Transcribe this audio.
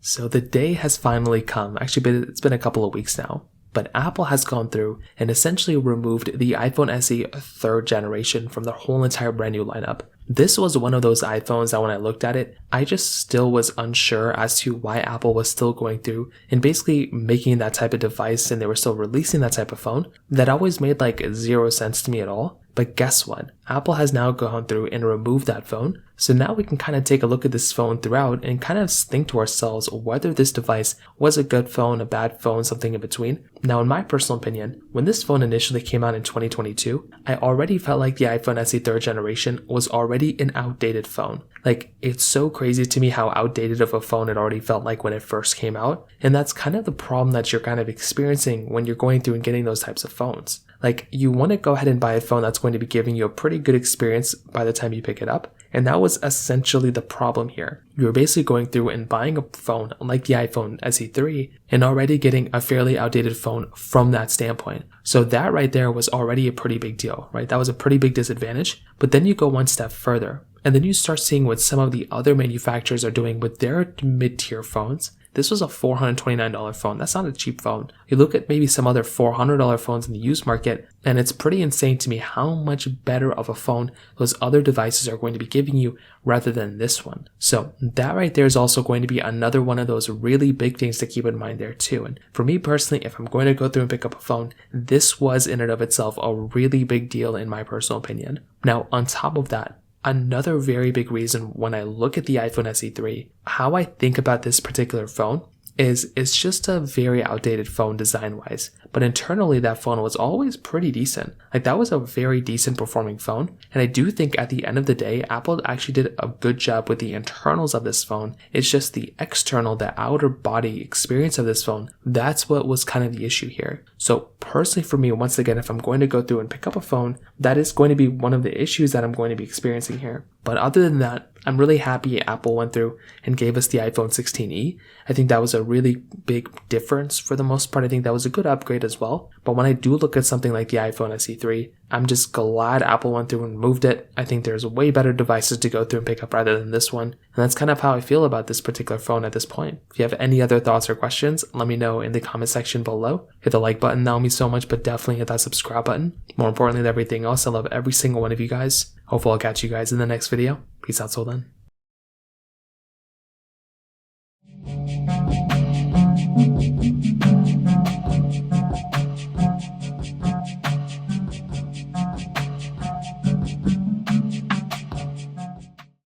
So the day has finally come. Actually, it's been a couple of weeks now. But Apple has gone through and essentially removed the iPhone SE 3rd generation from their whole entire brand new lineup. This was one of those iPhones that when I looked at it, I just still was unsure as to why Apple was still going through and basically making that type of device, and they were still releasing that type of phone. That always made like zero sense to me at all. But guess what? Apple has now gone through and removed that phone. So now we can kind of take a look at this phone throughout and kind of think to ourselves whether this device was a good phone, a bad phone, something in between. Now, in my personal opinion, when this phone initially came out in 2022, I already felt like the iPhone SE 3rd generation was already an outdated phone. Like, it's so crazy to me how outdated of a phone it already felt like when it first came out. And that's kind of the problem that you're kind of experiencing when you're going through and getting those types of phones. Like, you want to go ahead and buy a phone that's going to be giving you a pretty good experience by the time you pick it up. And that was essentially the problem here. You were basically going through and buying a phone like the iPhone SE3 and already getting a fairly outdated phone from that standpoint. So that right there was already a pretty big deal, right? That was a pretty big disadvantage. But then you go one step further and then you start seeing what some of the other manufacturers are doing with their mid-tier phones. This was a $429 phone. That's not a cheap phone. You look at maybe some other $400 phones in the used market, and it's pretty insane to me how much better of a phone those other devices are going to be giving you rather than this one. So that right there is also going to be another one of those really big things to keep in mind there too. And for me personally, if I'm going to go through and pick up a phone, this was in and of itself a really big deal in my personal opinion. Now, on top of that, another very big reason when I look at the iPhone SE3, how I think about this particular phone is it's just a very outdated phone design-wise. But internally, that phone was always pretty decent. Like, that was a very decent performing phone. And I do think at the end of the day, Apple actually did a good job with the internals of this phone. It's just the external, the outer body experience of this phone. That's what was kind of the issue here. So personally for me, once again, if I'm going to go through and pick up a phone, that is going to be one of the issues that I'm going to be experiencing here. But other than that, I'm really happy Apple went through and gave us the iPhone 16e. I think that was a really big difference for the most part. I think that was a good upgrade as well. But when I do look at something like the iPhone SE3, I'm just glad Apple went through and removed it. I think there's way better devices to go through and pick up rather than this one. And that's kind of how I feel about this particular phone at this point. If you have any other thoughts or questions, let me know in the comment section below. Hit the like button, that would mean so much, but definitely hit that subscribe button. More importantly than everything else, I love every single one of you guys. Hopefully I'll catch you guys in the next video. Peace out till then.